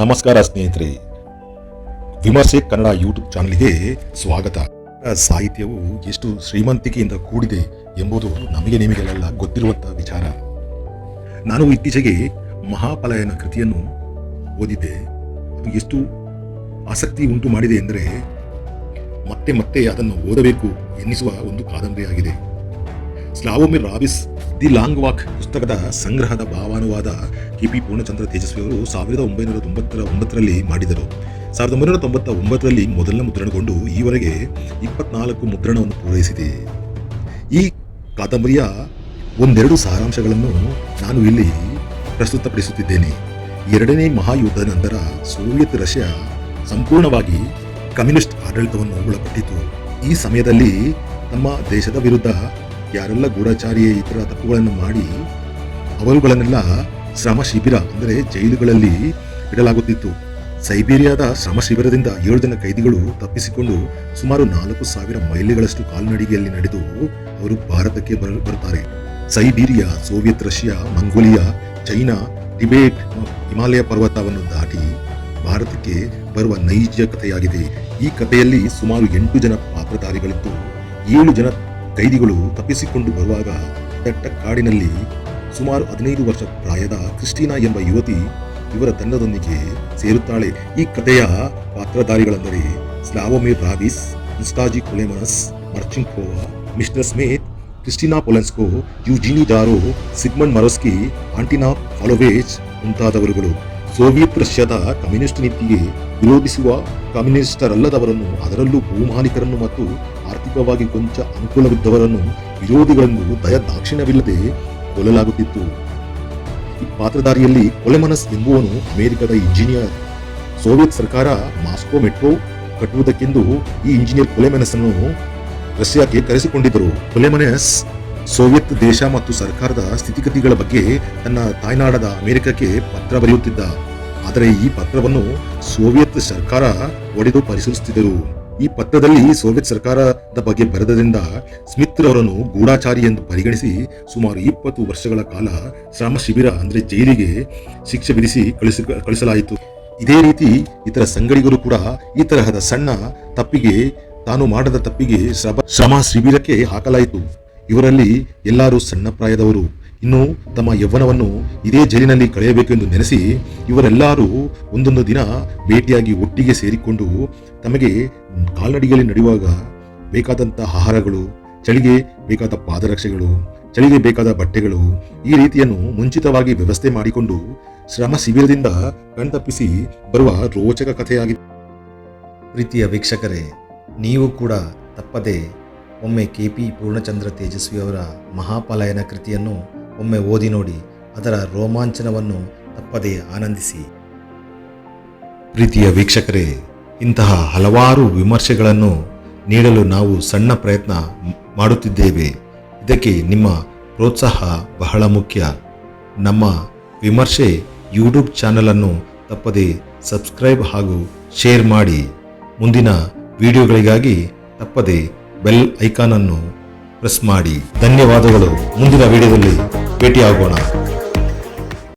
ನಮಸ್ಕಾರ ಸ್ನೇಹಿತರೆ, ವಿಮರ್ಶೆ ಕನ್ನಡ ಯೂಟ್ಯೂಬ್ ಚಾನಲ್ಗೆ ಸ್ವಾಗತ. ಸಾಹಿತ್ಯವು ಎಷ್ಟು ಶ್ರೀಮಂತಿಕೆಯಿಂದ ಕೂಡಿದೆ ಎಂಬುದು ನಿಮಗೆಲ್ಲ ಗೊತ್ತಿರುವಂತಹ ವಿಚಾರ. ನಾನು ಇತ್ತೀಚೆಗೆ ಮಹಾಪಲಾಯನ ಕೃತಿಯನ್ನು ಓದಿದ್ದೆ. ಅದು ಎಷ್ಟು ಆಸಕ್ತಿ ಉಂಟು ಮಾಡಿದೆ ಎಂದರೆ ಮತ್ತೆ ಮತ್ತೆ ಅದನ್ನು ಓದಬೇಕು ಎನ್ನಿಸುವ ಒಂದು ಕಾದಂಬರಿಯಾಗಿದೆ. ಸ್ಲಾವೋಮಿರ್ ರಾಬಿಸ್ ದಿ ಲಾಂಗ್ ವಾಕ್ ಪುಸ್ತಕದ ಸಂಗ್ರಹದ ಭಾವಾನುವಾದ ಕೆ.ಪಿ. ಪೂರ್ಣಚಂದ್ರ ತೇಜಸ್ವಿಯವರು 1999ರಲ್ಲಿ ಮಾಡಿದರು. 1999ರಲ್ಲಿ ಮೊದಲ ಮುದ್ರಣಗೊಂಡು ಈವರೆಗೆ 24 ಮುದ್ರಣವನ್ನು ಪೂರೈಸಿದೆ. ಈ ಕಾದಂಬರಿಯ ಒಂದೆರಡು ಸಾರಾಂಶಗಳನ್ನು ನಾನು ಇಲ್ಲಿ ಪ್ರಸ್ತುತಪಡಿಸುತ್ತಿದ್ದೇನೆ. ಎರಡನೇ ಮಹಾಯುದ್ಧದ ನಂತರ ಸೋವಿಯತ್ ರಷ್ಯಾ ಸಂಪೂರ್ಣವಾಗಿ ಕಮ್ಯುನಿಸ್ಟ್ ಆಡಳಿತವನ್ನು ಒಳಪಟ್ಟಿತು. ಈ ಸಮಯದಲ್ಲಿ ತಮ್ಮ ದೇಶದ ವಿರುದ್ಧ ಯಾರೆಲ್ಲ ಗೂಢಚಾರಿಯ ಇತರ ತಪ್ಪುಗಳನ್ನು ಮಾಡಿ ಅವರುಗಳನ್ನೆಲ್ಲ ಶ್ರಮ ಶಿಬಿರ ಅಂದರೆ ಜೈಲುಗಳಲ್ಲಿ ಇಡಲಾಗುತ್ತಿತ್ತು. ಸೈಬೀರಿಯಾದ ಶ್ರಮ ಶಿಬಿರದಿಂದ 7 ಜನ ಕೈದಿಗಳು ತಪ್ಪಿಸಿಕೊಂಡು ಸುಮಾರು 4,000 ಮೈಲಿಗಳಷ್ಟು ಕಾಲ್ನಡಿಗೆಯಲ್ಲಿ ನಡೆದು ಅವರು ಭಾರತಕ್ಕೆ ಬರುತ್ತಾರೆ. Siberia, Soviet Russia, Mongolia, China, Tibet, Himalaya ಪರ್ವತವನ್ನು ದಾಟಿ ಭಾರತಕ್ಕೆ ಬರುವ ನೈಜ ಕಥೆಯಾಗಿದೆ. ಈ ಕಥೆಯಲ್ಲಿ ಸುಮಾರು 8 ಜನ ಪಾತ್ರಧಾರಿಗಳಿದ್ದು 7 ಜನ ಕೈದಿಗಳು ತಪ್ಪಿಸಿಕೊಂಡು ಬರುವಾಗ ದಟ್ಟ ಕಾಡಿನಲ್ಲಿ ಸುಮಾರು 15 ವರ್ಷ ಪ್ರಾಯದ ಕ್ರಿಸ್ಟಿನಾ ಎಂಬ ಯುವತಿ ಇವರ ತಂಡದೊಂದಿಗೆ ಸೇರುತ್ತಾಳೆ. ಈ ಕಥೆಯ ಪಾತ್ರಧಾರಿಗಳೆಂದರೆ Slavomir Rawicz, Anastazi Kolemenos, Marchinkovas, mister Smith, Kristina Polanska, Eugene Zaro, Sigmund Makowski, Anton Paluchowicz ಮುಂತಾದವರುಗಳು. ಸೋವಿಯತ್ ರಷ್ಯಾದ ಕಮ್ಯುನಿಸ್ಟ್ ನೀತಿಗೆ ವಿರೋಧಿಸುವ ಕಮ್ಯುನಿಸ್ಟರಲ್ಲದವರನ್ನು, ಅದರಲ್ಲೂ ಭೂಮಾಲೀಕರನ್ನು ಮತ್ತು ಆರ್ಥಿಕವಾಗಿ ಕೊಂಚ ಅನುಕೂಲವಿದ್ದವರನ್ನು ವಿರೋಧಿಗಳನ್ನು ದಯದಾಕ್ಷಿಣ್ಯವಿಲ್ಲದೆ ಕೊಲ್ಲಲಾಗುತ್ತಿತ್ತು. ಈ ಪಾತ್ರಧಾರಿಯಲ್ಲಿ ಕೊಲೆಮನಸ್ ಎಂಬುವನು ಅಮೆರಿಕದ ಇಂಜಿನಿಯರ್. ಸೋವಿಯತ್ ಸರ್ಕಾರ ಮಾಸ್ಕೋ ಮೆಟ್ರೋ ಕಟ್ಟುವುದಕ್ಕೆಂದು ಈ ಇಂಜಿನಿಯರ್ ಕೊಲೆಮನಸ್ ಅನ್ನು ರಷ್ಯಾಕ್ಕೆ ಕರೆಸಿಕೊಂಡಿದ್ದರು. ಕೊಲೆಮನಸ್ ಸೋವಿಯತ್ ದೇಶ ಮತ್ತು ಸರ್ಕಾರದ ಸ್ಥಿತಿಗತಿಗಳ ಬಗ್ಗೆ ತನ್ನ ತಾಯ್ನಾಡದ ಅಮೆರಿಕಕ್ಕೆ ಪತ್ರ ಬರೆಯುತ್ತಿದ್ದ. ಆದರೆ ಈ ಪತ್ರವನ್ನು ಸೋವಿಯತ್ ಸರ್ಕಾರ ಒಡೆದು ಪರಿಶೀಲಿಸುತ್ತಿದ್ದರು. ಈ ಪತ್ರದಲ್ಲಿ ಸೋವಿಯತ್ ಸರ್ಕಾರದ ಬಗ್ಗೆ ಬರೆದರಿಂದ ಸ್ಮಿತ್ ರವರನ್ನು ಗೂಢಾಚಾರಿ ಎಂದು ಪರಿಗಣಿಸಿ ಸುಮಾರು 20 ವರ್ಷಗಳ ಕಾಲ ಶ್ರಮ ಶಿಬಿರ ಅಂದರೆ ಜೈಲಿಗೆ ಶಿಕ್ಷೆ ವಿಧಿಸಿ ಕಳಿಸಲಾಯಿತು. ಇದೇ ರೀತಿ ಇತರ ಸಂಗಡಿಗರು ಕೂಡ ಈ ತರಹದ ಸಣ್ಣ ತಪ್ಪಿಗೆ, ತಾನು ಮಾಡದ ತಪ್ಪಿಗೆ ಶ್ರಮ ಶಿಬಿರಕ್ಕೆ ಹಾಕಲಾಯಿತು. ಇವರಲ್ಲಿ ಎಲ್ಲರೂ ಸಣ್ಣ ಪ್ರಾಯದವರು. ಇನ್ನು ತಮ್ಮ ಯೌವನವನ್ನು ಇದೇ ಜೈಲಿನಲ್ಲಿ ಕಳೆಯಬೇಕೆಂದು ನೆನೆಸಿ ಇವರೆಲ್ಲರೂ ಒಂದೊಂದು ದಿನ ಭೇಟಿಯಾಗಿ ಒಟ್ಟಿಗೆ ಸೇರಿಕೊಂಡು ತಮಗೆ ಕಾಲ್ನಡಿಗೆಯಲ್ಲಿ ನಡೆಯುವಾಗ ಬೇಕಾದಂಥ ಆಹಾರಗಳು, ಚಳಿಗೆ ಬೇಕಾದ ಪಾದರಕ್ಷೆಗಳು, ಚಳಿಗೆ ಬೇಕಾದ ಬಟ್ಟೆಗಳು, ಈ ರೀತಿಯನ್ನು ಮುಂಚಿತವಾಗಿ ವ್ಯವಸ್ಥೆ ಮಾಡಿಕೊಂಡು ಶ್ರಮ ಶಿಬಿರದಿಂದ ಕಣ್ತಪ್ಪಿಸಿ ಬರುವ ರೋಚಕ ಕಥೆಯಾಗಿದೆ. ಪ್ರೀತಿಯ ವೀಕ್ಷಕರೇ, ನೀವು ಕೂಡ ತಪ್ಪದೆ ಒಮ್ಮೆ ಕೆ.ಪಿ. ಪೂರ್ಣಚಂದ್ರ ತೇಜಸ್ವಿಯವರ ಮಹಾಪಲಾಯನ ಕೃತಿಯನ್ನು ಒಮ್ಮೆ ಓದಿ ನೋಡಿ. ಅದರ ರೋಮಾಂಚನವನ್ನು ತಪ್ಪದೆ ಆನಂದಿಸಿ. ಪ್ರೀತಿಯ ವೀಕ್ಷಕರೇ, ಇಂತಹ ಹಲವಾರು ವಿಮರ್ಶೆಗಳನ್ನು ನೀಡಲು ನಾವು ಸಣ್ಣ ಪ್ರಯತ್ನ ಮಾಡುತ್ತಿದ್ದೇವೆ. ಇದಕ್ಕೆ ನಿಮ್ಮ ಪ್ರೋತ್ಸಾಹ ಬಹಳ ಮುಖ್ಯ. ನಮ್ಮ ವಿಮರ್ಶೆ ಯೂಟ್ಯೂಬ್ ಚಾನಲನ್ನು ತಪ್ಪದೆ ಸಬ್ಸ್ಕ್ರೈಬ್ ಹಾಗೂ ಶೇರ್ ಮಾಡಿ. ಮುಂದಿನ ವಿಡಿಯೋಗಳಿಗಾಗಿ ತಪ್ಪದೆ ಬೆಲ್ ಐಕಾನ್ ಅನ್ನು ಪ್ರೆಸ್ ಮಾಡಿ. ಧನ್ಯವಾದಗಳು. ಮುಂದಿನ ವಿಡಿಯೋದಲ್ಲಿ ಭೇಟಿಯಾಗೋಣ.